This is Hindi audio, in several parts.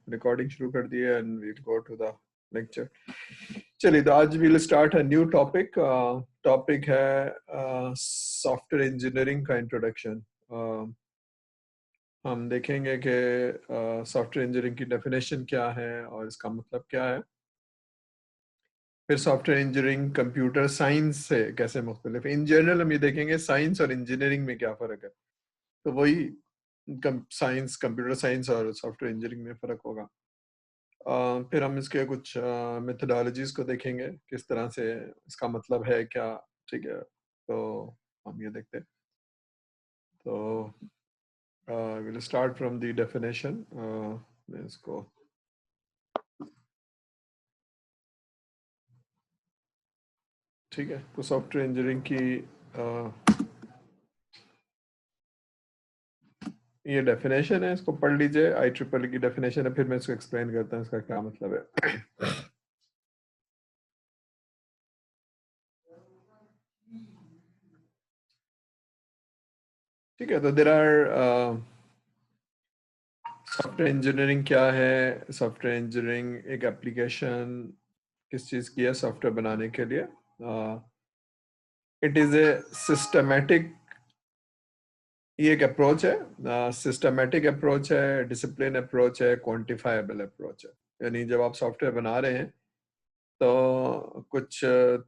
रिकॉर्डिंग शुरू कर दी है and we'll go to the lecture. चलिए, तो आज we'll start a new topic. Topic है सॉफ्टवेयर इंजीनियरिंग का इंट्रोडक्शन। हम देखेंगे कि सॉफ्टवेयर इंजीनियरिंग की डेफिनेशन क्या है और इसका मतलब क्या है। फिर सॉफ्टवेयर इंजीनियरिंग कंप्यूटर साइंस से कैसे मुख्तलिफ है। इन जनरल हम ये देखेंगे साइंस और इंजीनियरिंग में क्या फ़र्क है, तो वही साइंस, कंप्यूटर साइंस और सॉफ्टवेयर इंजीनियरिंग में फ़र्क होगा। फिर हम इसके कुछ मेथडोलॉजीज को देखेंगे, किस तरह से इसका मतलब है क्या। ठीक है, तो हम ये देखते हैं। तो will start from the definition. मैं इसको ठीक है, तो सॉफ्टवेयर इंजीनियरिंग की ये डेफिनेशन है, इसको पढ़ लीजिए। IEEE की डेफिनेशन है, फिर मैं इसको एक्सप्लेन करता हूँ इसका क्या मतलब है। ठीक है, तो देयर आर सॉफ्टवेयर इंजीनियरिंग क्या है। सॉफ्टवेयर इंजीनियरिंग एक एप्लीकेशन किस चीज़ की है, सॉफ्टवेयर बनाने के लिए। इट इज़ ए सिस्टमेटिक, ये एक अप्रोच है, सिस्टमेटिक अप्रोच है, डिसिप्लिन अप्रोच है, क्वांटिफाइबल अप्रोच है। यानी जब आप सॉफ्टवेयर बना रहे हैं तो कुछ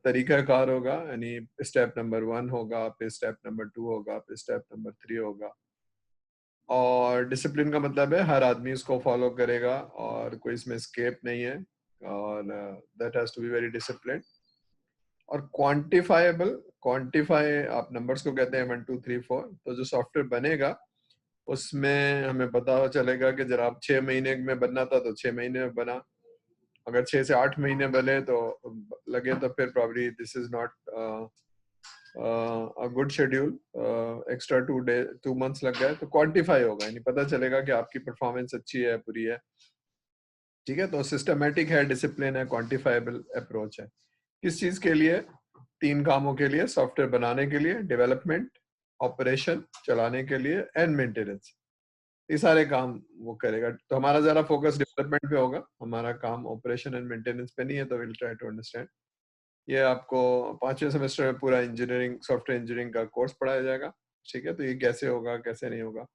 तरीकाकार होगा, यानी स्टेप नंबर 1 होगा, फिर स्टेप नंबर 2 होगा, फिर स्टेप नंबर 3 होगा। और डिसिप्लिन का मतलब है हर आदमी इसको फॉलो करेगा और कोई इसमें स्केप नहीं है, और that has to be very discipline. और क्वांटिफाइबल, क्वांटिफाई आप नंबर्स को कहते हैं 1 2 3 4। तो जो सॉफ्टवेयर बनेगा उसमें हमें पता चलेगा कि जरा आप 6 महीने में बनना था तो 6 महीने में बना, अगर 6 से 8 महीने बने तो लगे तो फिर probably this is not a good schedule. Extra 2 months लग गए तो क्वांटिफाई होगा, यानी पता चलेगा कि आपकी परफॉर्मेंस अच्छी है, बुरी है। ठीक है, तो सिस्टमेटिक है, डिसिप्लिन है, क्वांटिफाइबल अप्रोच है। किस चीज के लिए? 3 कामों के लिए, सॉफ्टवेयर बनाने के लिए, डेवलपमेंट, ऑपरेशन चलाने के लिए, एंड मेंटेनेंस। ये सारे काम वो करेगा। तो हमारा ज्यादा फोकस डेवलपमेंट पे होगा, हमारा काम ऑपरेशन एंड मेंटेनेंस पे नहीं है। तो विल ट्राई टू अंडरस्टैंड। ये आपको 5वें सेमेस्टर में पूरा इंजीनियरिंग, सॉफ्टवेयर इंजीनियरिंग का कोर्स पढ़ाया जाएगा। ठीक है, तो ये कैसे होगा, कैसे नहीं होगा।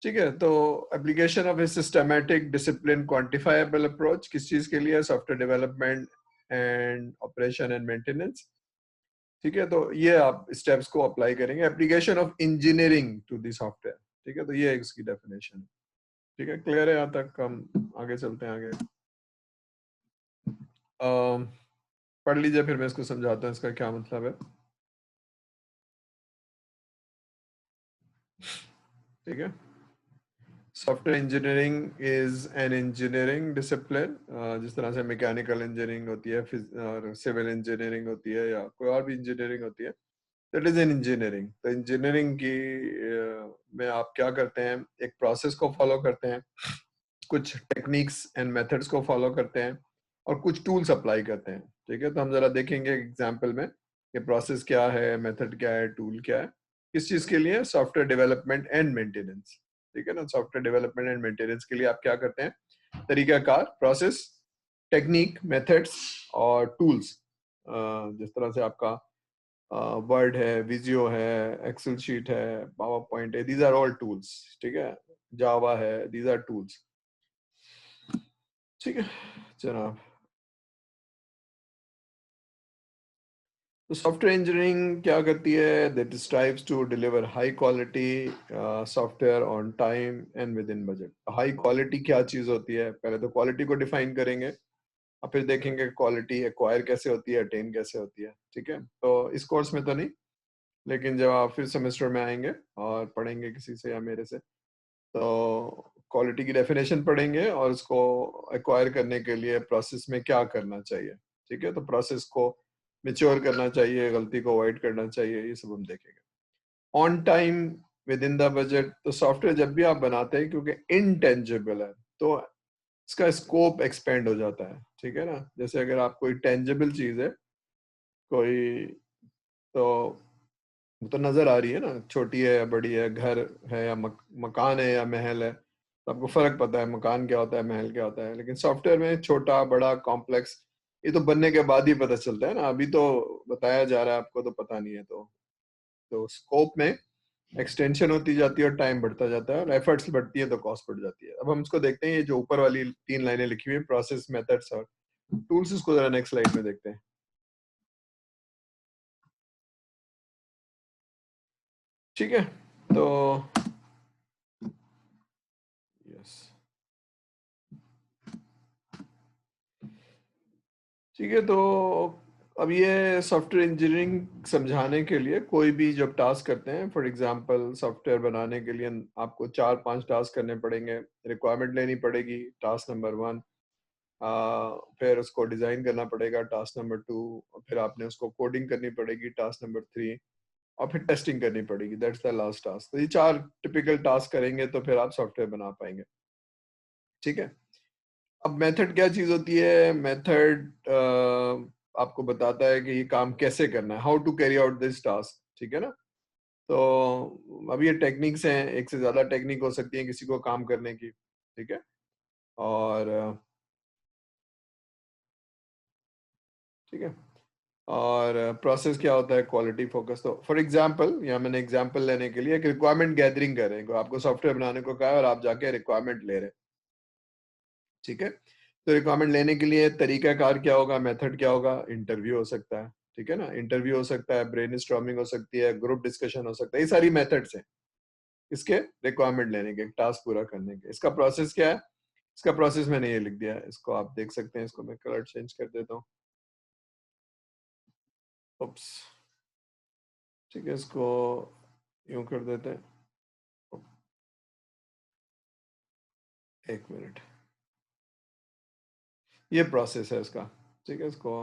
ठीक है, तो application of a systematic discipline quantifiable approach किस चीज के लिए? Software development and operation and maintenance. ठीक है, तो ये आप स्टेप्स को अप्लाई करेंगे। Application of engineering to the software. ठीक है, तो ये इसकी डेफिनेशन है। ठीक है, क्लियर है यहाँ तक? हम आगे चलते हैं आगे। पढ़ लीजिए, फिर मैं इसको समझाता हूँ इसका क्या मतलब है। ठीक है, software engineering is an engineering discipline. जिस तरह से मैकेनिकल इंजीनियरिंग होती है और सिविल इंजीनियरिंग होती है या कोई और भी इंजीनियरिंग होती है, दैट इज एन इंजीनियरिंग। तो इंजीनियरिंग की में आप क्या करते हैं, एक प्रोसेस को फॉलो करते हैं, कुछ टेक्निक्स एंड मेथड्स को फॉलो करते हैं, और कुछ टूल्स अप्लाई करते हैं। ठीक है, तो हम जरा देखेंगे एग्जाम्पल में कि प्रोसेस क्या है, मेथड क्या है, टूल क्या है, किस चीज के लिए? Software development and maintenance. ठीक है ना, सॉफ्टवेयर डेवलपमेंट एंड मेंटेनेंस के लिए आप क्या करते हैं? तरीकाकार, प्रोसेस, टेक्निक, मेथड्स और टूल्स। जिस तरह से आपका वर्ड है, विजियो है, एक्सेल शीट है, पावर पॉइंट है, दीज आर ऑल टूल्स। ठीक है, जावा है, दीज आर टूल्स। ठीक है जनाब, तो सॉफ्टवेयर इंजीनियरिंग क्या करती है? That strives to deliver high quality software on time and within budget. High quality क्या चीज होती है? पहले तो क्वालिटी को डिफाइन करेंगे, और फिर देखेंगे क्वालिटी एक्वायर कैसे होती है, अटेन कैसे होती है। ठीक है, तो इस कोर्स में तो नहीं, लेकिन जब आप फिर सेमेस्टर में आएंगे और पढ़ेंगे किसी से या मेरे से, तो क्वालिटी की डेफिनेशन पढ़ेंगे और उसको एक्वायर करने के लिए प्रोसेस में क्या करना चाहिए। ठीक है, तो प्रोसेस को मिच्योर करना चाहिए, गलती को अवॉइड करना चाहिए, ये सब हम देखेंगे। On time, with in the budget. तो सॉफ्टवेयर जब भी आप बनाते हैं, क्योंकि इनटेंजिबल है, तो इसका स्कोप एक्सपेंड हो जाता है। ठीक है ना, जैसे अगर आप कोई टेंजिबल चीज है, कोई, तो वो तो नजर आ रही है ना, छोटी है या बड़ी है, घर है या मकान है या महल है, तो आपको फर्क पता है मकान क्या होता है, महल क्या होता है। लेकिन सॉफ्टवेयर में छोटा बड़ा कॉम्प्लेक्स ये तो बनने के बाद ही पता चलता है ना, अभी तो बताया जा रहा है आपको तो पता नहीं है। तो स्कोप में एक्सटेंशन होती जाती है और टाइम बढ़ता जाता है और एफर्ट्स बढ़ती है तो कॉस्ट बढ़ जाती है। अब हम इसको देखते हैं, ये जो ऊपर वाली 3 लाइनें लिखी हुई है, प्रोसेस, मेथड्स और टूल्स, इसको जरा नेक्स्ट स्लाइड में देखते हैं। ठीक है, तो यस, ठीक है। तो अब ये सॉफ्टवेयर इंजीनियरिंग समझाने के लिए कोई भी जब टास्क करते हैं, फॉर एग्जांपल सॉफ्टवेयर बनाने के लिए आपको 4-5 टास्क करने पड़ेंगे। रिक्वायरमेंट लेनी पड़ेगी, टास्क नंबर 1। फिर उसको डिजाइन करना पड़ेगा, टास्क नंबर 2। फिर आपने उसको कोडिंग करनी पड़ेगी, टास्क नंबर 3। और फिर टेस्टिंग करनी पड़ेगी, दैट्स द लास्ट टास्क। तो ये 4 टिपिकल टास्क करेंगे तो फिर आप सॉफ्टवेयर बना पाएंगे। ठीक है। अब मेथड क्या चीज होती है? मेथड आपको बताता है कि ये काम कैसे करना है, how to carry out this task. ठीक है ना? तो अब ये टेक्निक्स हैं, एक से ज्यादा टेक्निक हो सकती है किसी को काम करने की। ठीक है। और ठीक है, और प्रोसेस क्या होता है? Quality focus. तो फॉर एग्जांपल, यहाँ मैंने एग्जांपल लेने के लिए एक रिक्वायरमेंट गैदरिंग कर रहे हैं, आपको सॉफ्टवेयर बनाने को कहा है और आप जाके रिक्वायरमेंट ले रहे हैं। ठीक है। तो रिक्वायरमेंट लेने के लिए तरीकाकार क्या होगा, मेथड क्या होगा? इंटरव्यू हो सकता है। ठीक है ना? इंटरव्यू हो सकता है, ब्रेनस्टॉर्मिंग हो सकती है, ग्रुप डिस्कशन हो सकता है। ये सारी मेथड्स हैं इसके रिक्वायरमेंट लेने के, टास्क पूरा करने के। इसका प्रोसेस क्या है? इसका प्रोसेस मैंने ये लिख दिया है, इसको आप देख सकते हैं। इसको मैं कलर चेंज कर देता हूँ। उप्स, ठीक है, इसको यूं कर देते हैं। एक मिनट, ये प्रोसेस है इसका। ठीक है, इसको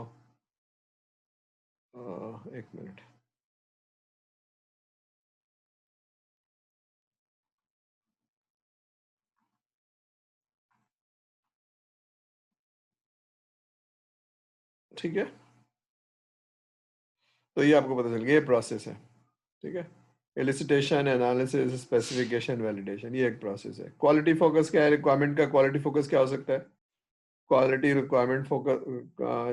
एक मिनट। ठीक है, तो ये आपको पता चल गया, ये प्रोसेस है। ठीक है। एलिसिटेशन, एनालिसिस, स्पेसिफिकेशन, वैलिडेशन, ये एक प्रोसेस है। क्वालिटी फोकस क्या है? रिक्वायरमेंट का क्वालिटी फोकस क्या हो सकता है? क्वालिटी रिक्वायरमेंट फोकस,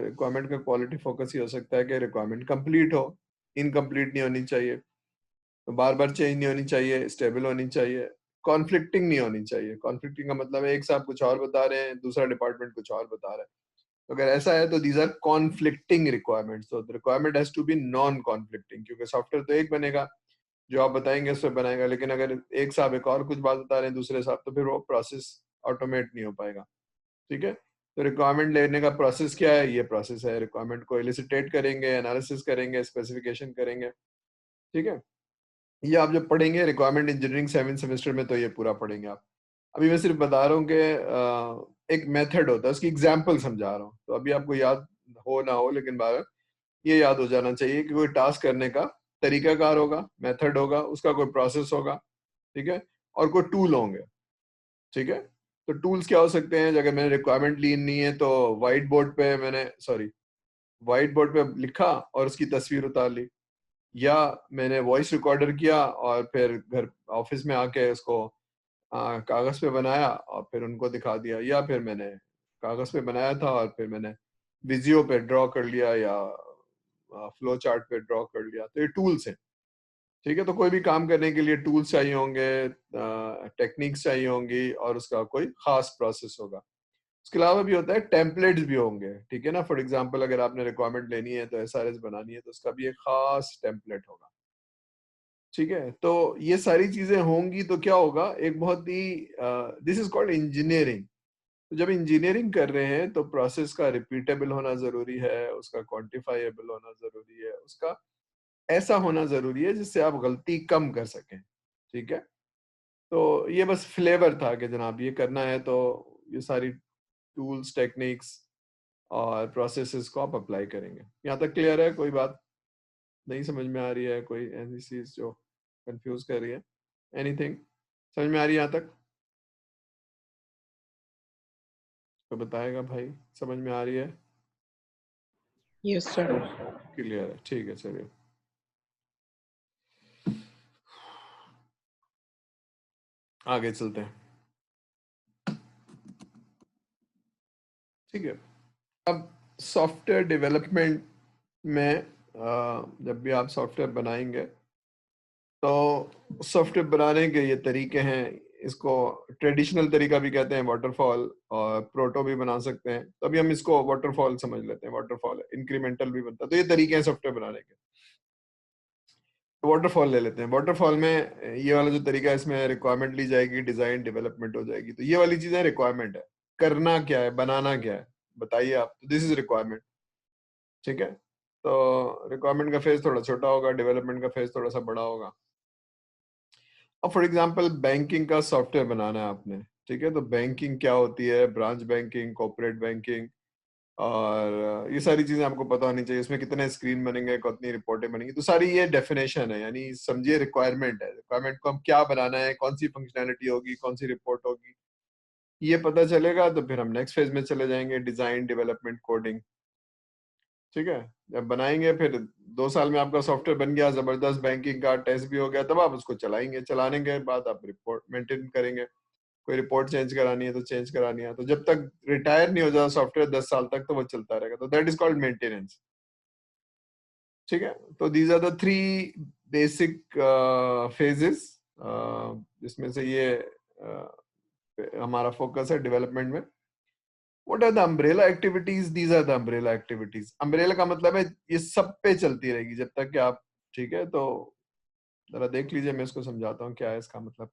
रिक्वायरमेंट का क्वालिटी फोकस ये हो सकता है कि रिक्वायरमेंट कंप्लीट हो, इनकम्प्लीट नहीं होनी चाहिए, तो बार बार चेंज नहीं होनी चाहिए, स्टेबल होनी चाहिए, कॉन्फ्लिक्टिंग नहीं होनी चाहिए। कॉन्फ्लिक्टिंग का मतलब है एक साहब कुछ और बता रहे हैं, दूसरा डिपार्टमेंट कुछ और बता रहा है। तो अगर ऐसा है तो दीज आर कॉन्फ्लिक्टिंग रिक्वायरमेंट्स। तो requirement has to be non conflicting, क्योंकि सॉफ्टवेयर तो एक बनेगा, जो आप बताएंगे उस पर बनाएगा। लेकिन अगर एक साहब एक और कुछ बात बता रहे हैं दूसरे साहब, तो फिर वो प्रोसेस ऑटोमेट नहीं हो पाएगा। ठीक है। तो रिक्वायरमेंट लेने का प्रोसेस क्या है? ये प्रोसेस है, रिक्वायरमेंट को एलिसिटेट करेंगे, एनालिसिस करेंगे, स्पेसिफिकेशन करेंगे। ठीक है। ये आप जब पढ़ेंगे रिक्वायरमेंट इंजीनियरिंग 7 सेमेस्टर में, तो ये पूरा पढ़ेंगे आप। अभी मैं सिर्फ बता रहा हूँ कि एक मेथड होता है, उसकी एग्जाम्पल समझा रहा हूँ। तो अभी आपको याद हो ना हो, लेकिन बार ये याद हो जाना चाहिए कि कोई टास्क करने का तरीकाकार होगा, मेथड होगा, उसका कोई प्रोसेस होगा। ठीक है। और कोई टूल होंगे। ठीक है। तो टूल्स क्या हो सकते हैं? अगर मैंने रिक्वायरमेंट ली नहीं है तो व्हाइट बोर्ड पे मैंने, सॉरी, व्हाइट बोर्ड पे लिखा और उसकी तस्वीर उतार ली, या मैंने वॉइस रिकॉर्डर किया और फिर घर ऑफिस में आके उसको कागज पे बनाया और फिर उनको दिखा दिया, या फिर मैंने कागज पे बनाया था और फिर मैंने विजियो पे ड्रॉ कर लिया या फ्लो चार्ट पे ड्रॉ कर लिया। तो ये टूल्स हैं। ठीक है। तो कोई भी काम करने के लिए टूल्स चाहिए होंगे, टेक्निक्स चाहिए होंगी और उसका कोई खास प्रोसेस होगा। उसके अलावा भी होता है टेम्पलेट्स भी होंगे। ठीक है ना? फॉर एग्जांपल अगर आपने रिक्वायरमेंट लेनी है तो एसआरएस बनानी है, तो उसका भी एक खास टेम्पलेट होगा। ठीक है। तो ये सारी चीजें होंगी तो क्या होगा, एक बहुत ही, दिस इज कॉल्ड इंजीनियरिंग। तो जब इंजीनियरिंग कर रहे हैं तो प्रोसेस का रिपीटेबल होना जरूरी है, उसका क्वांटिफाइबल होना जरूरी है, उसका ऐसा होना जरूरी है जिससे आप गलती कम कर सकें। ठीक है। तो ये बस फ्लेवर था कि जनाब ये करना है तो ये सारी टूल्स, टेक्निक्स और प्रोसेसेस को आप अप्लाई करेंगे। यहाँ तक क्लियर है? कोई बात नहीं समझ में आ रही है? कोई ऐसी चीज जो कंफ्यूज कर रही है? एनीथिंग समझ में आ रही है यहाँ तक? तो बताएगा भाई, समझ में आ रही है? Yes sir. क्लियर है? ठीक है, चलिए आगे चलते हैं। ठीक है। अब सॉफ्टवेयर डेवलपमेंट में जब भी आप सॉफ्टवेयर बनाएंगे तो सॉफ्टवेयर बनाने के ये तरीके हैं, इसको ट्रेडिशनल तरीका भी कहते हैं वाटरफॉल, और प्रोटो भी बना सकते हैं। तो अभी हम इसको वाटरफॉल समझ लेते हैं। वाटरफॉल इंक्रीमेंटल भी बनता है, तो ये तरीके हैं सॉफ्टवेयर बनाने के। वाटरफॉल ले लेते हैं। वाटरफॉल में ये वाला जो तरीका है, इसमें रिक्वायरमेंट ली जाएगी, डिजाइन डेवलपमेंट हो जाएगी। तो ये वाली चीजें रिक्वायरमेंट है, करना क्या है, बनाना क्या है, बताइए आप। तो दिस इज रिक्वायरमेंट, ठीक है। तो रिक्वायरमेंट का फेज थोड़ा छोटा होगा, डेवलपमेंट का फेज थोड़ा सा बड़ा होगा। अब फॉर एग्जांपल बैंकिंग का सॉफ्टवेयर बनाना है आपने, ठीक है। तो बैंकिंग क्या होती है, ब्रांच बैंकिंग, कॉर्पोरेट बैंकिंग, और ये सारी चीजें आपको पता होनी चाहिए। इसमें कितने स्क्रीन बनेंगे, कितनी रिपोर्टें बनेंगी, तो सारी ये डेफिनेशन है, यानी समझिए रिक्वायरमेंट है। रिक्वायरमेंट को हम क्या बनाना है, कौन सी फंक्शनैलिटी होगी, कौन सी रिपोर्ट होगी, ये पता चलेगा तो फिर हम नेक्स्ट फेज में चले जाएंगे, डिजाइन डेवलपमेंट कोडिंग, ठीक है। जब बनाएंगे फिर 2 साल में आपका सॉफ्टवेयर बन गया जबरदस्त, बैंकिंग का टेस्ट भी हो गया, तब आप उसको चलाएंगे। चलाने के बाद आप रिपोर्ट मेंटेन करेंगे, कोई रिपोर्ट चेंज करानी है तो चेंज करानी है। तो जब तक रिटायर नहीं हो जाता सॉफ्टवेयर 10 साल तक, तो वो चलता रहेगा। तो दैट इज कॉल्ड मेंटेनेंस, ठीक है। तो these are the 3 basic phases, जिसमें से ये हमारा फोकस है डेवलपमेंट में। What are the umbrella activities? These are the umbrella activities. Umbrella का मतलब है ये सब पे चलती रहेगी जब तक कि आप, ठीक है। तो जरा देख लीजिए, मैं इसको समझाता हूँ क्या है इसका मतलब।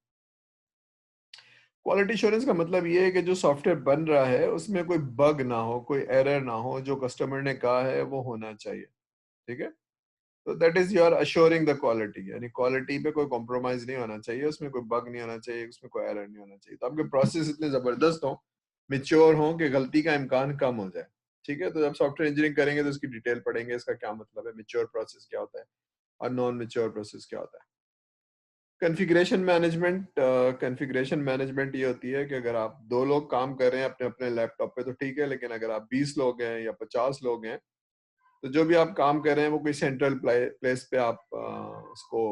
क्वालिटी एश्योरेंस का मतलब ये है कि जो सॉफ्टवेयर बन रहा है उसमें कोई बग ना हो, कोई एरर ना हो, जो कस्टमर ने कहा है वो होना चाहिए, ठीक है। तो that is your assuring the quality, यानी क्वालिटी पे कोई कॉम्प्रोमाइज नहीं होना चाहिए, उसमें कोई बग नहीं होना चाहिए, उसमें कोई एरर नहीं होना चाहिए। तो आपके प्रोसेस इतने जबरदस्त हो, मिच्योर हो कि गलती का इम्कान कम हो जाए, ठीक है। तो जब सॉफ्टवेयर इंजीनियरिंग करेंगे तो इसकी डिटेल पढ़ेंगे, इसका क्या मतलब है, मिच्योर प्रोसेस क्या होता है और नॉन मिच्योर प्रोसेस क्या होता है। कॉन्फ़िगरेशन मैनेजमेंट, कॉन्फ़िगरेशन मैनेजमेंट ये होती है कि अगर आप 2 लोग काम कर रहे हैं अपने अपने लैपटॉप पे तो ठीक है, लेकिन अगर आप 20 लोग हैं या 50 लोग हैं, तो जो भी आप काम कर रहे हैं वो कोई सेंट्रल प्लेस पे आप उसको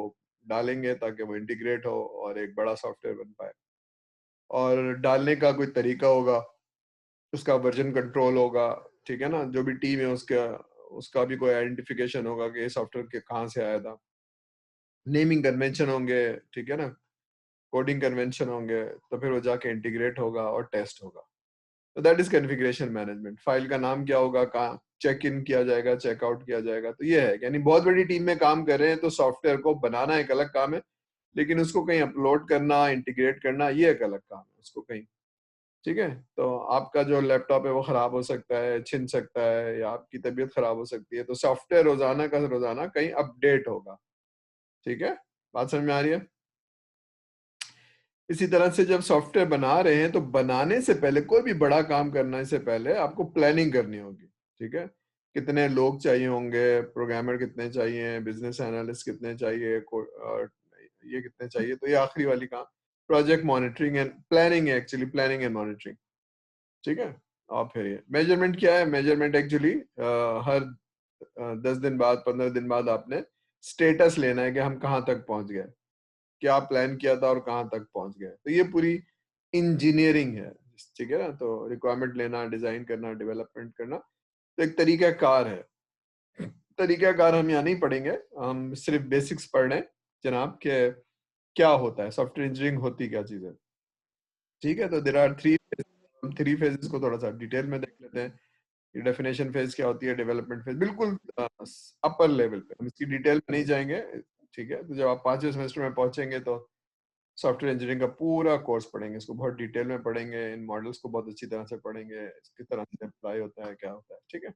डालेंगे ताकि वो इंटीग्रेट हो और एक बड़ा सॉफ्टवेयर बन पाए। और डालने का कोई तरीका होगा, उसका वर्जन कंट्रोल होगा, ठीक है ना। जो भी टीम है उसका उसका भी कोई आइडेंटिफिकेशन होगा कि ये सॉफ्टवेयर के कहाँ से आया था। नेमिंग कन्वेंशन होंगे, ठीक है ना, कोडिंग कन्वेंशन होंगे, तो फिर वो जाके इंटीग्रेट होगा और टेस्ट होगा। तो that is configuration management. File का नाम क्या होगा, कहाँ चेक इन किया जाएगा, चेकआउट किया जाएगा, तो ये है। यानी बहुत बड़ी टीम में काम कर रहे हैं तो सॉफ्टवेयर को बनाना एक अलग काम है, लेकिन उसको कहीं अपलोड करना, इंटीग्रेट करना, ये एक अलग काम है उसको कहीं, ठीक है। तो आपका जो लैपटॉप है वो खराब हो सकता है, छिन सकता है, या आपकी तबीयत खराब हो सकती है, तो सॉफ्टवेयर रोजाना का रोजाना कहीं अपडेट होगा, ठीक है। बात समझ में आ रही है। इसी तरह से जब सॉफ्टवेयर बना रहे हैं तो बनाने से पहले, कोई भी बड़ा काम करने से पहले आपको प्लानिंग करनी होगी, ठीक है। कितने लोग चाहिए होंगे, प्रोग्रामर कितने चाहिए, बिजनेस एनालिस्ट कितने चाहिए, ये कितने चाहिए। तो ये आखिरी वाली काम प्रोजेक्ट मॉनिटरिंग एंड प्लानिंग है, एक्चुअली प्लानिंग एंड मॉनिटरिंग, ठीक है। और फिर ये मेजरमेंट क्या है, मेजरमेंट एक्चुअली हर 10 दिन बाद, 15 दिन बाद आपने स्टेटस लेना है कि हम कहाँ तक पहुंच गए, क्या प्लान किया था और कहाँ तक पहुंच गए। तो ये पूरी इंजीनियरिंग है, ठीक है ना। तो रिक्वायरमेंट लेना, डिजाइन करना, डेवलपमेंट करना, तो एक तरीका कार है। तरीका कार हम यहाँ नहीं पढ़ेंगे, हम सिर्फ बेसिक्स पढ़ रहे हैं जनाब के क्या होता है सॉफ्टवेयर इंजीनियरिंग, होती क्या चीज है, ठीक है। तो देर आर 3 फेजेस को थोड़ा सा डिटेल में देख लेते हैं। ये डेफिनेशन फेज क्या होती है, डेवलपमेंट फेज बिल्कुल अपर लेवल पे, हम इसकी डिटेल में नहीं जाएंगे, ठीक है। तो जब आप 5वें सेमेस्टर में पहुंचेंगे तो सॉफ्टवेयर इंजीनियरिंग का पूरा कोर्स पढ़ेंगे, इसको बहुत डिटेल में पढ़ेंगे, इन मॉडल्स को बहुत अच्छी तरह से पढ़ेंगे, किस तरह से अप्लाई होता है, क्या होता है, ठीक है।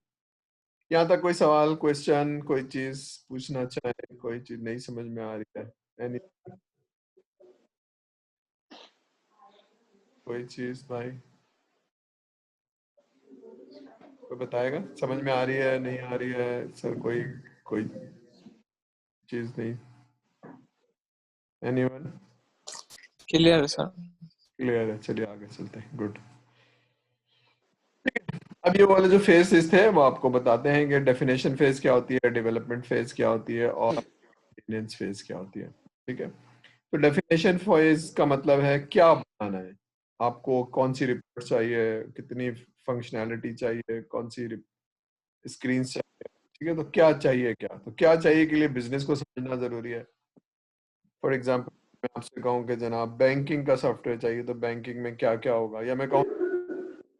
यहाँ तक कोई सवाल, क्वेश्चन, कोई चीज पूछना चाहे, कोई चीज नहीं समझ में आ रही है, एनी कोई चीज भाई, कोई बताएगा समझ में आ रही है नहीं आ रही है सर, कोई कोई चीज नहीं, एनीवन Clear, sir. क्लियर है। चलिए आगे चलते हैं, गुड। अब ये वाले जो फेजेस थे वो आपको बताते हैं कि डेफिनेशन फेज क्या होती है, डेवलपमेंट फेज क्या होती है, और मेंटेनेंस फेज क्या होती है, ठीक है। तो डेफिनेशन फेज का मतलब है क्या बनाना है आपको, कौन सी रिपोर्ट चाहिए, कितनी फंक्शनैलिटी चाहिए, कौन सी स्क्रीन चाहिए, ठीक है। तो क्या चाहिए, तो क्या चाहिए के लिए बिजनेस को समझना जरूरी है। फॉर एग्जाम्पल मैं आपसे कहूँ कि जनाब बैंकिंग का सॉफ्टवेयर चाहिए, तो बैंकिंग में क्या क्या होगा, या मैं कहूँ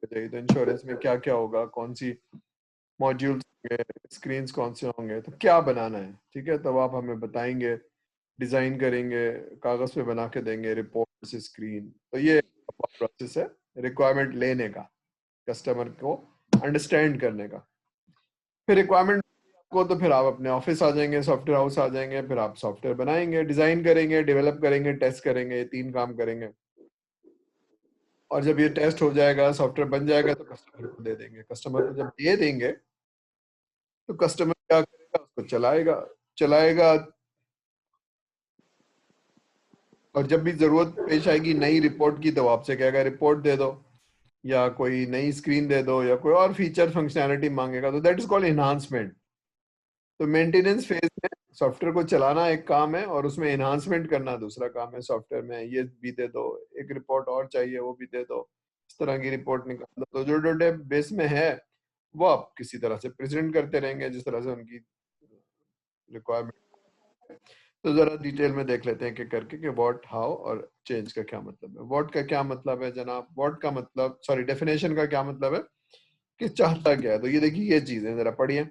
चाहिए तो इंश्योरेंस में क्या क्या होगा, कौन सी मॉड्यूल्स होंगे, स्क्रीन कौन से होंगे, तो क्या बनाना है, ठीक है। तब आप हमें बताएंगे, डिजाइन करेंगे, कागज पे बना के देंगे रिपोर्ट स्क्रीन। तो ये प्रोसेस है रिक्वायरमेंट लेने का, कस्टमर को अंडरस्टैंड करने का। फिर रिक्वायरमेंट को तो फिर आप अपने ऑफिस आ जाएंगे, सॉफ्टवेयर हाउस आ जाएंगे, फिर आप सॉफ्टवेयर बनाएंगे, डिजाइन करेंगे, डेवलप करेंगे, टेस्ट करेंगे, ये 3 काम करेंगे। और जब ये टेस्ट हो जाएगा, सॉफ्टवेयर बन जाएगा, तो कस्टमर को दे देंगे। कस्टमर को जब दे देंगे तो कस्टमर क्या करेगा, उसको चलाएगा चलाएगा। और जब भी जरूरत पेश आएगी नई रिपोर्ट की, तो आपसे कहेगा रिपोर्ट दे दो, या कोई नई स्क्रीन दे दो, या कोई और फीचर फंक्शनैलिटी मांगेगा, तो दैट इज कॉल्ड एनहांसमेंट। तो मेंटेनेंस फेज में सॉफ्टवेयर को चलाना एक काम है, और उसमें एनहांसमेंट करना दूसरा काम है। सॉफ्टवेयर में ये भी दे दो, एक रिपोर्ट और चाहिए वो भी दे दो, इस तरह की रिपोर्ट निकाल दो। तो जो डेटा बेस में है वो आप किसी तरह से प्रेजेंट करते रहेंगे, जिस तरह से उनकी रिक्वायरमेंट। तो जरा डिटेल में देख लेते हैं कि करके कि व्हाट, हाउ और चेंज का क्या मतलब है। व्हाट का क्या मतलब है जनाब, व्हाट का मतलब, सॉरी, डेफिनेशन का क्या मतलब है कि चाहता क्या है। तो ये देखिए, ये चीजें जरा पढ़िए,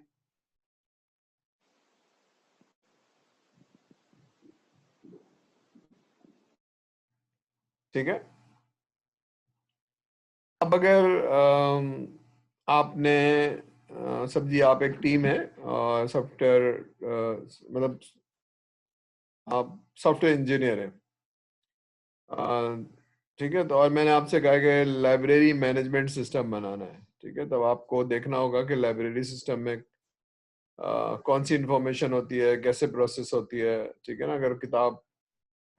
ठीक है। अब अगर आपने सब्जी, आप एक टीम है और सॉफ्टवेयर, मतलब आप सॉफ्टवेयर इंजीनियर हैं, ठीक है। तो और मैंने आपसे कहा कि लाइब्रेरी मैनेजमेंट सिस्टम बनाना है, ठीक है। तो आपको देखना होगा कि लाइब्रेरी सिस्टम में कौन सी इंफॉर्मेशन होती है, कैसे प्रोसेस होती है, ठीक है ना। अगर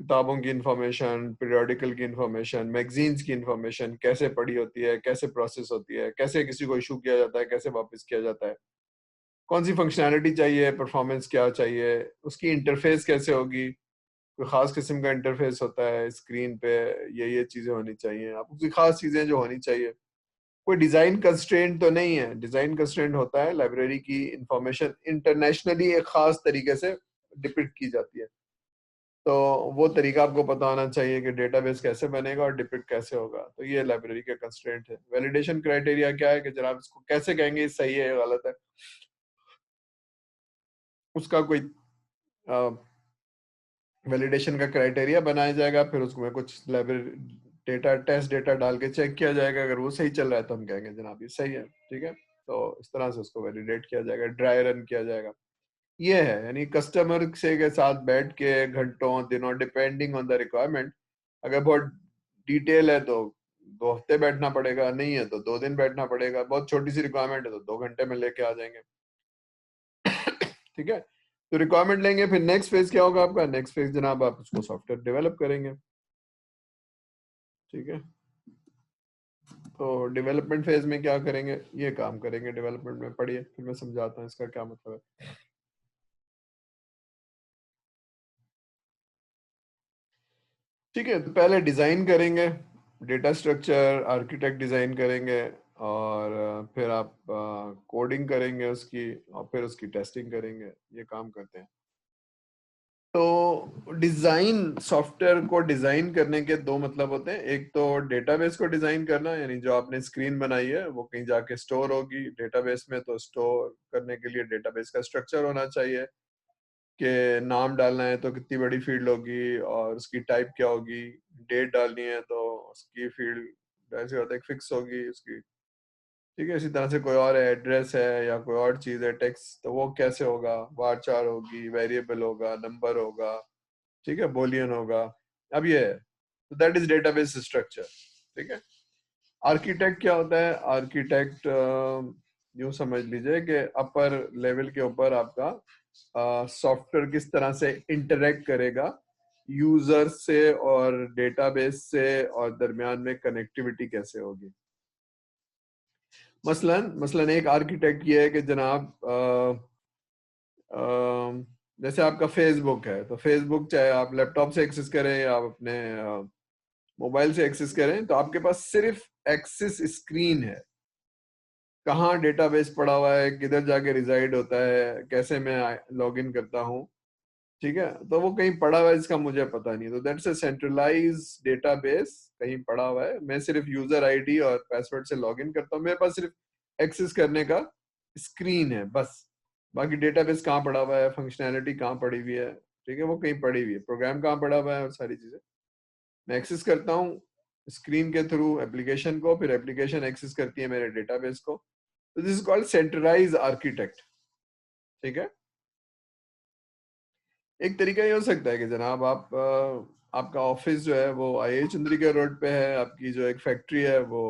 किताबों की इंफॉर्मेशन, पीरियोडिकल की इंफॉर्मेशन, मैगजीन्स की इंफॉर्मेशन कैसे पढ़ी होती है, कैसे प्रोसेस होती है, कैसे किसी को इशू किया जाता है, कैसे वापस किया जाता है, कौन सी फंक्शनैलिटी चाहिए, परफॉर्मेंस क्या चाहिए, उसकी इंटरफेस कैसे होगी, कोई खास किस्म का इंटरफेस होता है स्क्रीन पे, ये चीजें होनी चाहिए, आपको कोई खास चीजें जो होनी चाहिए। कोई डिजाइन कंस्ट्रेंट तो नहीं है, डिजाइन कंस्ट्रेंट होता है लाइब्रेरी की इंफॉर्मेशन इंटरनेशनली एक खास तरीके से डिपिक्ट की जाती है। तो वो तरीका आपको पता होना चाहिए कि डेटाबेस कैसे बनेगा और डिपिक्ट कैसे होगा। तो ये लाइब्रेरी का कंस्ट्रेंट है। वैलिडेशन क्राइटेरिया क्या है कि जनाब इसको कैसे कहेंगे, सही है या गलत है, उसका कोई वैलिडेशन का क्राइटेरिया बनाया जाएगा। फिर उसमें कुछ लाइब्रेरी डेटा, टेस्ट डेटा डाल के चेक किया जाएगा। अगर वो सही चल रहा है तो हम कहेंगे जनाब ये सही है, ठीक है। तो इस तरह से उसको वैलिडेट किया जाएगा, ड्राई रन किया जाएगा। ये है, यानी कस्टमर से के साथ बैठ के घंटों दिनों, डिपेंडिंग ऑन द रिक्वायरमेंट। अगर बहुत डिटेल है तो 2 हफ्ते बैठना पड़ेगा, नहीं है तो 2 दिन बैठना पड़ेगा। बहुत छोटी सी रिक्वायरमेंट है तो 2 घंटे में लेके आ जाएंगे, ठीक है। तो रिक्वायरमेंट लेंगे, फिर नेक्स्ट फेज क्या होगा आपका, नेक्स्ट फेज जनाब आप उसको सॉफ्टवेयर डेवलप करेंगे, ठीक है। तो डेवलपमेंट फेज में क्या करेंगे, ये काम करेंगे डेवलपमेंट में। पढ़िए, फिर मैं समझाता हूँ इसका क्या मतलब है। ठीक है, तो पहले डिजाइन करेंगे, डेटा स्ट्रक्चर, आर्किटेक्ट डिजाइन करेंगे, और फिर आप कोडिंग करेंगे उसकी, और फिर उसकी टेस्टिंग करेंगे। ये काम करते हैं। तो डिजाइन, सॉफ्टवेयर को डिजाइन करने के 2 मतलब होते हैं। एक तो डेटाबेस को डिजाइन करना, यानी जो आपने स्क्रीन बनाई है वो कहीं जाके स्टोर होगी डेटाबेस में। तो स्टोर करने के लिए डेटाबेस का स्ट्रक्चर होना चाहिए कि नाम डालना है तो कितनी बड़ी फील्ड होगी, और उसकी टाइप क्या होगी, डेट डालनी है तो उसकी फील्ड ऐसे होता है फिक्स होगी उसकी, ठीक है। इसी तरह से कोई और एड्रेस है या कोई और चीज है, टेक्स्ट, तो वो कैसे होगा, वारचार होगी, वेरिएबल होगा, नंबर होगा, ठीक है, बोलियन होगा। अब ये है, तो दैट इज डेटाबेस स्ट्रक्चर, ठीक है। आर्किटेक्ट क्या होता है, आर्किटेक्ट यूं समझ लीजिए कि अपर लेवल के ऊपर आपका सॉफ्टवेयर किस तरह से इंटरेक्ट करेगा यूजर से और डेटाबेस से, और दरमियान में कनेक्टिविटी कैसे होगी। मसलन मसलन एक आर्किटेक्ट ये है कि जनाब जैसे आपका फेसबुक है, तो फेसबुक चाहे आप लैपटॉप से एक्सेस करें या आप अपने मोबाइल से एक्सेस करें, तो आपके पास सिर्फ एक्सेस स्क्रीन है, कहाँ डेटाबेस पड़ा हुआ है, किधर जाके रिजाइड होता है, कैसे मैं लॉग इन करता हूँ, ठीक है, तो वो कहीं पड़ा हुआ है जिसका मुझे पता नहीं। तो दैट्स अ सेंट्रलाइज डेटाबेस, कहीं पड़ा हुआ है, मैं सिर्फ यूजर आईडी और पासवर्ड से लॉग इन करता हूँ, मेरे पास सिर्फ एक्सेस करने का स्क्रीन है बस। बाकी डेटाबेस कहाँ पड़ा हुआ है, फंक्शनैलिटी कहाँ पड़ी हुई है, ठीक है, वो कहीं पड़ी हुई है, प्रोग्राम कहाँ पड़ा हुआ है, और सारी चीजें मैं एक्सेस करता हूँ स्क्रीन के थ्रू एप्लीकेशन को, फिर एप्लीकेशन एक्सेस करती है मेरे डेटाबेस को। तो this is called centralise architect, ठीक है। एक तरीका ये हो सकता है कि जनाब आप आपका ऑफिस जो है वो आई चंद्रिका रोड पे है, आपकी जो एक फैक्ट्री है वो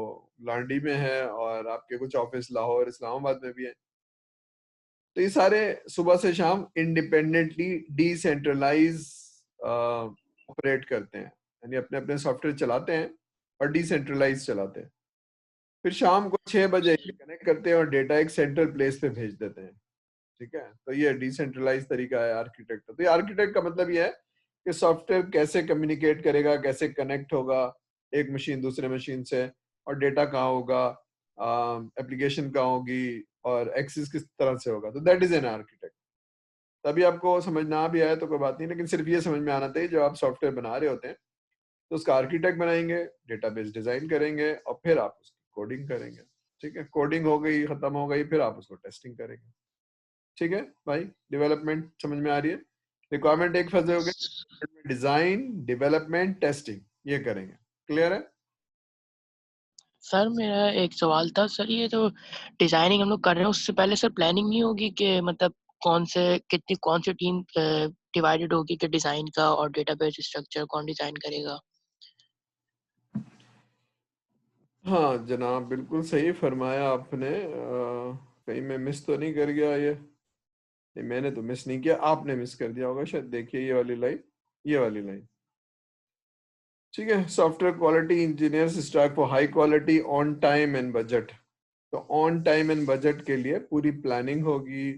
लांडी में है, और आपके कुछ ऑफिस लाहौर इस्लामाबाद में भी है। तो ये सारे सुबह से शाम इंडिपेंडेंटली डिसेंट्रलाइज ऑपरेट करते हैं, यानी अपने अपने सॉफ्टवेयर चलाते हैं और डिसेंट्रलाइज चलाते हैं। फिर शाम को 6 बजे कनेक्ट करते हैं और डेटा एक सेंट्रल प्लेस पे भेज देते हैं, ठीक है। तो ये डिसेंट्रलाइज तरीका है आर्किटेक्ट का। तो ये आर्किटेक्ट का मतलब ये है कि सॉफ्टवेयर कैसे कम्युनिकेट करेगा, कैसे कनेक्ट होगा एक मशीन दूसरे मशीन से, और डेटा कहाँ होगा, एप्लीकेशन कहाँ होगी, और एक्सेस किस तरह से होगा। तो दैट इज एन आर्किटेक्ट। तभी आपको समझ ना भी आए तो कोई बात नहीं, लेकिन सिर्फ ये समझ में आना चाहिए जब आप सॉफ्टवेयर बना रहे होते हैं तो उसका आर्किटेक्ट बनाएंगे, डेटाबेस डिजाइन करेंगे, और फिर आप उसकी कोडिंग करेंगे, ठीक है। कोडिंग हो गई, खत्म हो गई, फिर आप उसको टेस्टिंग करेंगे, ठीक है भाई। डेवलपमेंट समझ में आ रही है। रिक्वायरमेंट एक फंसे हो गए, डिजाइन डेवलपमेंट टेस्टिंग ये करेंगे, क्लियर है। सर मेरा एक सवाल था सर, ये तो डिजाइनिंग हम लोग कर रहे हैं, उससे पहले सर प्लानिंग नहीं होगी कि मतलब कौन सी टीम डिवाइडेड होगी कि डिजाइन का और डेटाबेस स्ट्रक्चर कौन डिजाइन करेगा? हाँ जनाब, बिल्कुल सही फरमाया आपने। कहीं मैं मिस तो नहीं कर गया ये? नहीं, मैंने तो मिस नहीं किया, आपने मिस कर दिया होगा शायद। देखिए ये वाली लाइन, ये वाली लाइन, ठीक है। Software quality engineers strive for high quality on time and budget. तो ऑन टाइम एंड बजट के लिए पूरी प्लानिंग होगी,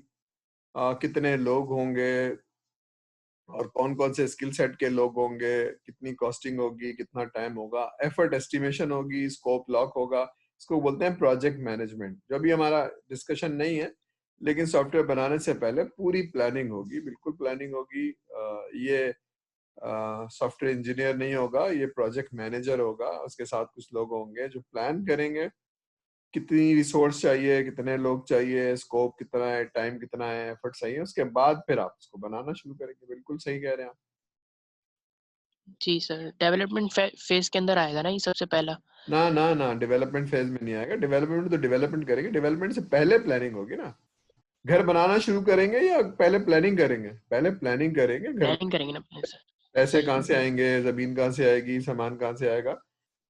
कितने लोग होंगे, और कौन कौन से स्किल सेट के लोग होंगे, कितनी कॉस्टिंग होगी, कितना टाइम होगा, एफर्ट एस्टिमेशन होगी, स्कोप लॉक होगा। इसको बोलते हैं प्रोजेक्ट मैनेजमेंट। जो भी हमारा डिस्कशन नहीं है, लेकिन सॉफ्टवेयर बनाने से पहले पूरी प्लानिंग होगी, बिल्कुल प्लानिंग होगी। ये सॉफ्टवेयर इंजीनियर नहीं होगा, ये प्रोजेक्ट मैनेजर होगा, उसके साथ कुछ लोग होंगे जो प्लान करेंगे कितनी रिसोर्स चाहिए, कितने लोग चाहिए, स्कोप कितना है, टाइम कितना है, एफर्ट चाहिए, उसके बाद फिर आप उसको बनाना शुरू करेंगे। बिल्कुल सही कह रहे हैं आप। जी सर, डेवलपमेंट फेज के अंदर आएगा ना ये सबसे पहला? ना ना ना, डेवलपमेंट फेज में नहीं आएगा। डेवलपमेंट तो डेवलपमेंट करेंगे, डेवलपमेंट से पहले प्लानिंग होगी ना। घर बनाना शुरू करेंगे या पहले प्लानिंग करेंगे? पहले प्लानिंग करेंगे। घर प्लानिंग करेंगे ना पहले सर। पैसे सही। कहाँ से आएंगे, जमीन कहाँ से आएगी, सामान कहाँ से आएगा,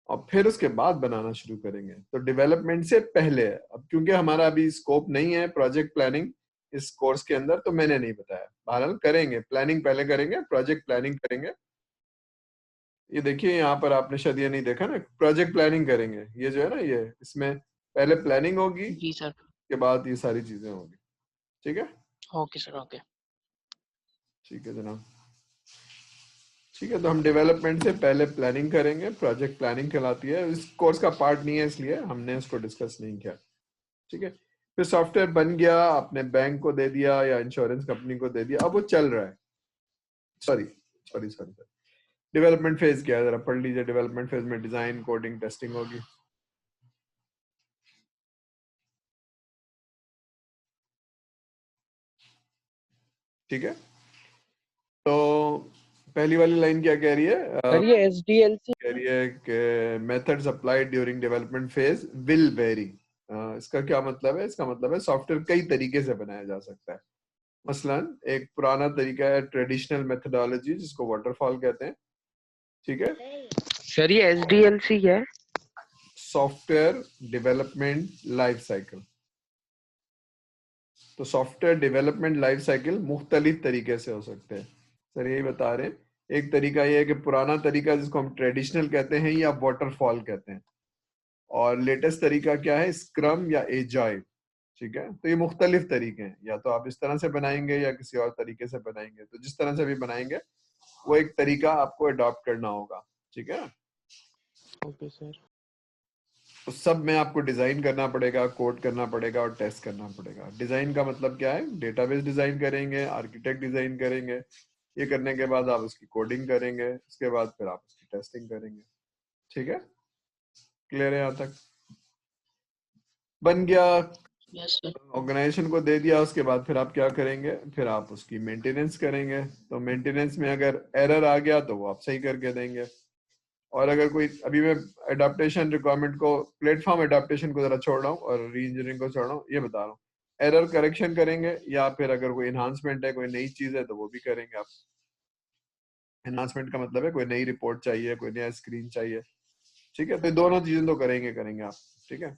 और फिर उसके बाद बनाना शुरू करेंगे। तो डेवलपमेंट से पहले है। अब क्योंकि हमारा अभी स्कोप नहीं है प्रोजेक्ट प्लानिंग इस कोर्स के अंदर, तो मैंने नहीं बताया। बहरहाल करेंगे, प्लानिंग पहले करेंगे, प्रोजेक्ट प्लानिंग करेंगे। ये देखिए यहाँ पर आपने शायद ये नहीं देखा ना, प्रोजेक्ट प्लानिंग करेंगे, ये जो है ना, ये इसमें पहले प्लानिंग होगी, जी सर। के बाद ये सारी चीजें होंगी, ठीक है। Okay sir, okay. ठीक है जनाब, ठीक है। तो हम डेवलपमेंट से पहले प्लानिंग करेंगे, प्रोजेक्ट प्लानिंग कहलाती है। इस कोर्स का पार्ट नहीं है इसलिए हमने इसको डिस्कस नहीं किया, ठीक है। फिर सॉफ्टवेयर बन गया, आपने बैंक को दे दिया या इंश्योरेंस कंपनी को दे दिया, अब वो चल रहा है। Sorry sorry sorry sorry, development phase क्या है जरा पढ़ लीजिए। डेवलपमेंट फेज में डिजाइन, कोडिंग, टेस्टिंग होगी, ठीक है। तो पहली वाली लाइन क्या कह रही है? सर ये SDLC कह रही है कि methods applied during development phase will very. इसका क्या मतलब है? इसका मतलब है सॉफ्टवेयर कई तरीके से बनाया जा सकता है। मसलन एक पुराना तरीका है ट्रेडिशनल मेथडोलॉजी, जिसको वाटरफॉल कहते हैं, ठीक है। सर ये SDLC क्या है? Software development life cycle. तो सॉफ्टवेयर डेवलपमेंट लाइफ साइकिल मुख्तलिफ तरीके से हो सकते हैं। सर यही बता रहे हैं। एक तरीका ये है कि पुराना तरीका जिसको हम ट्रेडिशनल कहते हैं या वाटरफॉल कहते हैं, और लेटेस्ट तरीका क्या है? स्क्रम या एजाइल, ठीक है। तो ये मुख्तलिफ तरीके हैं, या तो आप इस तरह से बनाएंगे या किसी और तरीके से बनाएंगे। तो जिस तरह से भी बनाएंगे वो एक तरीका आपको अडॉप्ट करना होगा, ठीक है। Okay sir. उस सब में आपको डिजाइन करना पड़ेगा, कोड करना पड़ेगा और टेस्ट करना पड़ेगा। डिजाइन का मतलब क्या है? डेटाबेस डिजाइन करेंगे, आर्किटेक्ट डिजाइन करेंगे, ये करने के बाद आप उसकी कोडिंग करेंगे, उसके बाद फिर आप उसकी टेस्टिंग करेंगे। ठीक है, क्लियर है यहाँ तक? बन गया, यस सर। ऑर्गेनाइजेशन को दे दिया, उसके बाद फिर आप क्या करेंगे? फिर आप उसकी मेंटेनेंस करेंगे। तो मेंटेनेंस में अगर एरर आ गया तो वो आप सही करके देंगे। और अगर कोई, अभी मैं एडाप्टेशन रिक्वायरमेंट को, प्लेटफॉर्म एडाप्टेशन को जरा छोड़ रहा हूँ और री इंजीनियरिंग को छोड़ रहा हूँ, ये बता रहा हूँ। एरर करेक्शन करेंगे, या फिर अगर कोई इन्हांसमेंट है, कोई नई चीज है, तो वो भी करेंगे आप। एनहांसमेंट का मतलब है कोई नई रिपोर्ट चाहिए, कोई नया स्क्रीन चाहिए। ठीक है, तो दोनों चीजें तो करेंगे आप। ठीक है।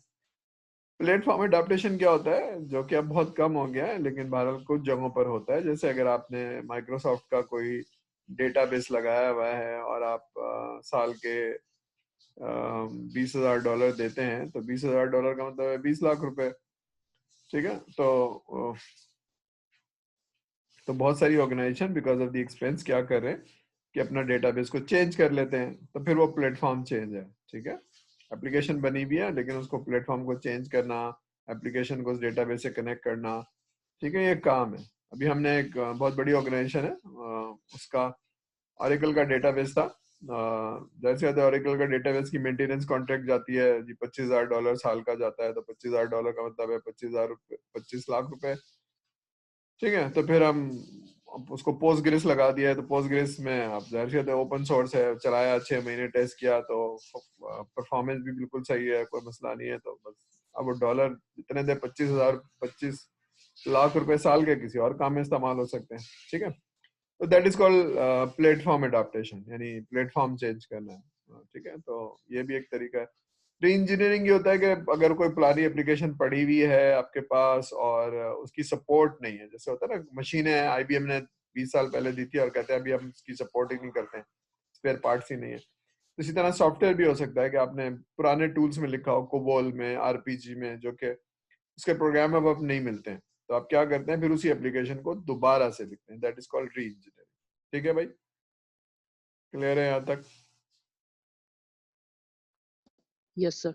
प्लेटफॉर्म एडाप्टेशन क्या होता है, जो कि अब बहुत कम हो गया है, लेकिन बहरहाल कुछ जगहों पर होता है। जैसे अगर आपने माइक्रोसॉफ्ट का कोई डेटाबेस लगाया हुआ है और आप साल के $20,000 देते हैं, तो $20,000 का मतलब है 20 लाख रुपए। ठीक है, तो बहुत सारी organisation because of the expense क्या कर रहे हैं कि अपना डेटाबेस को चेंज कर लेते हैं, तो फिर वो प्लेटफॉर्म चेंज है। ठीक है, एप्लीकेशन बनी भी है, लेकिन उसको प्लेटफॉर्म को चेंज करना, एप्लीकेशन को उस डेटाबेस से कनेक्ट करना, ठीक है, ये काम है। अभी हमने एक बहुत बड़ी ऑर्गेनाइजेशन है, उसका ऑरेकल का डेटाबेस था। जैसे ऑरेकल का डेटाबेस की मेंटेनेंस कॉन्ट्रैक्ट जाती है जी, $25,000 साल का जाता है। तो $25,000 का मतलब है 25,000 रुपये, 25 लाख रुपए। ठीक है, तो फिर हम उसको पोस्टग्रेस लगा दिया है। तो पोस्टग्रेस में आप जाहिर सी बात है, ओपन सोर्स है, चलाया 6 महीने, टेस्ट किया, तो परफॉर्मेंस भी बिल्कुल सही है, कोई मसला नहीं है। तो बस अब वो डॉलर जितने दे, 25 लाख रुपए साल के किसी और काम में इस्तेमाल हो सकते हैं। ठीक है, तो that is called platform adaptation, यानी प्लेटफॉर्म चेंज करना है। ठीक है, तो ये भी एक तरीका है। री इंजीनियरिंग ये होता है कि अगर कोई पुरानी एप्लीकेशन पड़ी हुई है आपके पास और उसकी सपोर्ट नहीं है, जैसे होता है ना, मशीनें आईबीएम ने 20 साल पहले दी थी और कहते हैं अभी हम इसकी सपोर्ट ही नहीं करते हैं, स्पेयर पार्ट्स ही नहीं है। तो इसी तरह सॉफ्टवेयर भी हो सकता है कि आपने पुराने टूल्स में लिखा हो, कोबोल में, आरपीजी में, जो कि उसके प्रोग्राम अब नहीं मिलते हैं, तो आप क्या करते हैं, फिर उसी एप्लीकेशन को दोबारा से लिखते हैं। दैट इज कॉल्ड री इंजीनियरिंग। ठीक है भाई, क्लियर है यहाँ तक? Yes sir.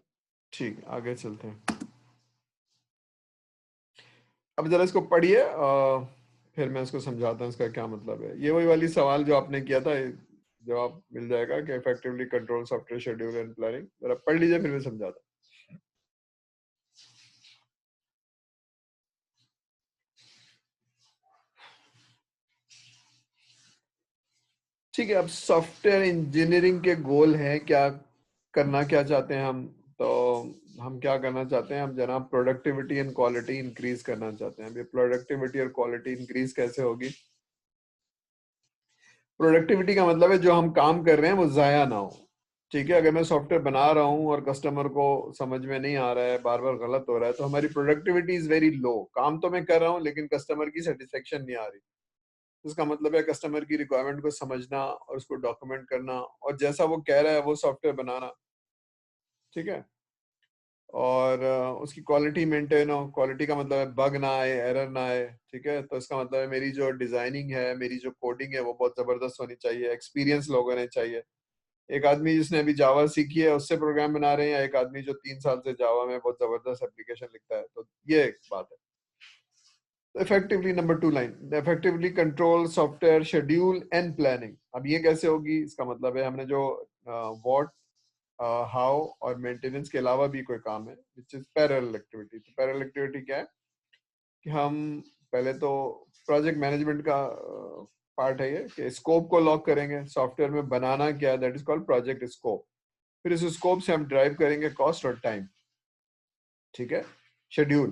ठीक, आगे चलते हैं। अब जरा इसको पढ़िए, फिर मैं इसको समझाता हूँ इसका क्या मतलब है। ये वही वाली सवाल जो आपने किया था, जवाब मिल जाएगा कि effectively control software schedule and planning. जरा पढ़ लीजिए, फिर मैं समझाता हूँ। ठीक है, अब सॉफ्टवेयर इंजीनियरिंग के गोल हैं क्या, करना क्या चाहते हैं हम? तो हम क्या करना चाहते हैं, हम जनाब प्रोडक्टिविटी एंड क्वालिटी इंक्रीज करना चाहते हैं। अभी प्रोडक्टिविटी और क्वालिटी इंक्रीज कैसे होगी? प्रोडक्टिविटी का मतलब है जो हम काम कर रहे हैं वो जाया ना हो। ठीक है, अगर मैं सॉफ्टवेयर बना रहा हूँ और कस्टमर को समझ में नहीं आ रहा है, बार बार गलत हो रहा है, तो हमारी प्रोडक्टिविटी इज वेरी लो। काम तो मैं कर रहा हूँ, लेकिन कस्टमर की सेटिस्फेक्शन नहीं आ रही। इसका मतलब है कस्टमर की रिक्वायरमेंट को समझना और उसको डॉक्यूमेंट करना, और जैसा वो कह रहा है वो सॉफ्टवेयर बनाना। ठीक है, और उसकी क्वालिटी मेंटेन हो। क्वालिटी का मतलब है बग ना आए, एरर ना आए। ठीक है, तो इसका मतलब है मेरी जो डिजाइनिंग है, मेरी जो कोडिंग है, वो बहुत जबरदस्त होनी चाहिए। एक्सपीरियंस लोग होने चाहिए। एक आदमी जिसने अभी जावा सीखी है उससे प्रोग्राम बना रहे हैं, या एक आदमी जो 3 साल से जावा में बहुत जबरदस्त एप्लीकेशन लिखता है, तो ये एक बात है। तो effectively, number 2 line, effectively control software schedule and planning. अब ये कैसे होगी? इसका मतलब है हमने जो व्हाट, हाउ और मेंटेनेंस के अलावा भी कोई काम है विच इज पैरेलल एक्टिविटी। तो पैरेलल एक्टिविटी क्या है कि हम पहले तो प्रोजेक्ट मैनेजमेंट का पार्ट है ये, कि स्कोप को लॉक करेंगे। सॉफ्टवेयर में बनाना क्या है, that is called project scope. फिर इस स्कोप से हम ड्राइव करेंगे कॉस्ट और टाइम। ठीक है, शेड्यूल,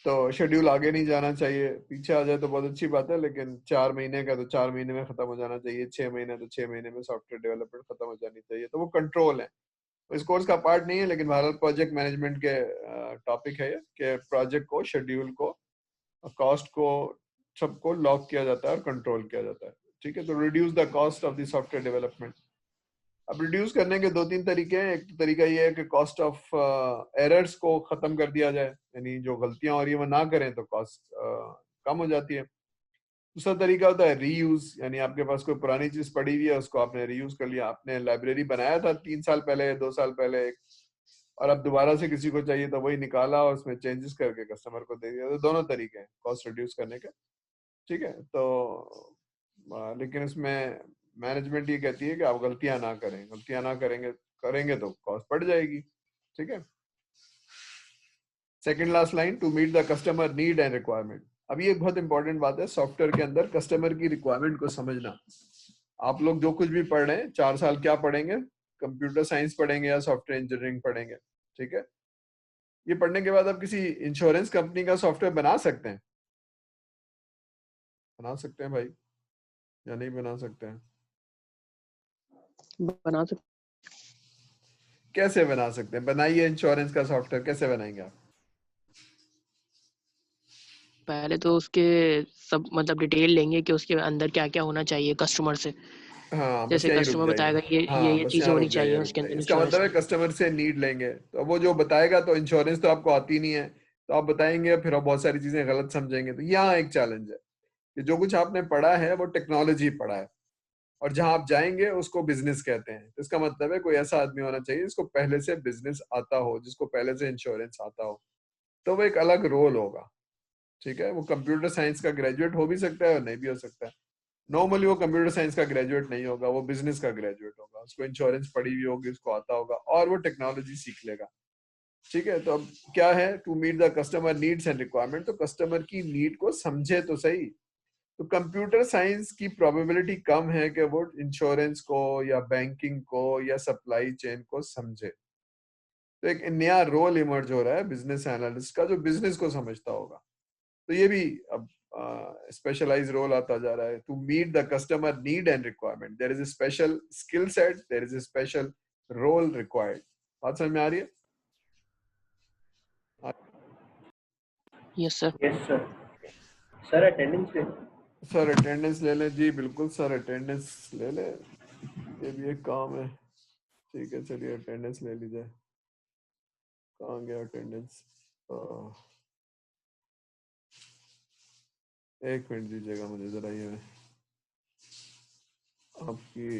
तो शेड्यूल आगे नहीं जाना चाहिए, पीछे आ जाए तो बहुत अच्छी बात है, लेकिन 4 महीने का तो 4 महीने में खत्म हो जाना चाहिए, 6 महीने तो 6 महीने में सॉफ्टवेयर डेवलपमेंट खत्म हो जानी चाहिए। तो वो कंट्रोल है, इस कोर्स का पार्ट नहीं है, लेकिन बहरहाल प्रोजेक्ट मैनेजमेंट के टॉपिक है ये, कि प्रोजेक्ट को, शेड्यूल को, कॉस्ट को, सबको लॉक किया जाता है और कंट्रोल किया जाता है। ठीक है, तो reduce the cost of the software development. अब रिड्यूस करने के दो तीन तरीके हैं। एक तरीका ये है कि कॉस्ट ऑफ एरर्स को खत्म कर दिया जाए, यानी जो गलतियां हो रही है वो ना करें, तो कॉस्ट कम हो जाती है। दूसरा तरीका होता है रीयूज, यानी आपके पास कोई पुरानी चीज पड़ी हुई है, उसको आपने रीयूज कर लिया। आपने लाइब्रेरी बनाया था 3 साल पहले, 2 साल पहले, और अब दोबारा से किसी को चाहिए तो वही निकाला और उसमें चेंजेस करके कस्टमर को दे दिया। तो दोनों तरीके हैं कॉस्ट रिड्यूस करने के, ठीक है। तो लेकिन इसमें मैनेजमेंट ये कहती है कि आप गलतियां ना करें, गलतियां ना करेंगे तो कॉस्ट बढ़ जाएगी, ठीक है। Second last line, to meet the customer need and requirement. अब ये बहुत इंपॉर्टेंट बात है सॉफ्टवेयर के अंदर, कस्टमर की रिक्वायरमेंट को समझना। आप लोग जो कुछ भी पढ़ रहे हैं 4 साल क्या पढ़ेंगे, कंप्यूटर साइंस पढ़ेंगे या सॉफ्टवेयर इंजीनियरिंग पढ़ेंगे, ठीक है। ये पढ़ने के बाद आप किसी इंश्योरेंस कंपनी का सॉफ्टवेयर बना सकते हैं, बना सकते हैं भाई या नहीं बना सकते हैं? बना सकते। कैसे बना सकते हैं? बनाइए इंश्योरेंस का सॉफ्टवेयर, कैसे बनाएंगे आप? पहले तो उसके सब मतलब डिटेल लेंगे कि उसके अंदर क्या क्या होना चाहिए कस्टमर से। हाँ बस जैसे यहीं रुक कस्टमर जाइए। बताएगा ये हाँ ये बस चीजें यहाँ होनी रुक चाहिए जाइए, रुक उसके जाइए। अंदर इसका मतलब इंश्योरेंस है में। कस्टमर से नीड लेंगे, तो वो जो बताएगा, तो इंश्योरेंस तो आपको आती नहीं है तो आप बताएंगे, फिर आप बहुत सारी चीजें गलत समझेंगे। तो यहाँ एक चैलेंज है कि जो कुछ आपने पढ़ा है वो टेक्नोलॉजी पढ़ा है, और जहां आप जाएंगे उसको बिजनेस कहते हैं। तो इसका मतलब है कोई ऐसा आदमी होना चाहिए जिसको पहले से बिजनेस आता हो, जिसको पहले से इंश्योरेंस आता हो, तो वो एक अलग रोल होगा, ठीक है। वो कंप्यूटर साइंस का ग्रेजुएट हो भी सकता है और नहीं भी हो सकता है। नॉर्मली वो कंप्यूटर साइंस का ग्रेजुएट नहीं होगा, वो बिजनेस का ग्रेजुएट होगा, उसको इंश्योरेंस पढ़ी हुई होगी, उसको आता होगा और वो टेक्नोलॉजी सीख लेगा, ठीक है। तो अब क्या है, to meet the customer needs and requirement, तो कस्टमर की नीड को समझे तो सही। तो कंप्यूटर साइंस की प्रोबेबिलिटी कम है कि वो इंश्योरेंस को या बैंकिंग को या सप्लाई चेन को समझे। तो एक नया रोल इमर्ज हो रहा है बिजनेस एनालिस्ट का, जो बिजनेस को समझता होगा। तो ये भी अब स्पेशलाइज रोल आता जा रहा है, to meet the customer need and requirement. There is a special skill set, there is a special role required. बात समझ में आ रही है? Yes sir. Yes sir. Sir attendance ले। सर अटेंडेंस ले लें जी, बिल्कुल सर अटेंडेंस ले लें, ये भी एक काम है, ठीक है। चलिए अटेंडेंस ले लीजिए। कहाँ गया अटेंडेंस? एक मिनट दीजिएगा मुझे जरा, ये आपकी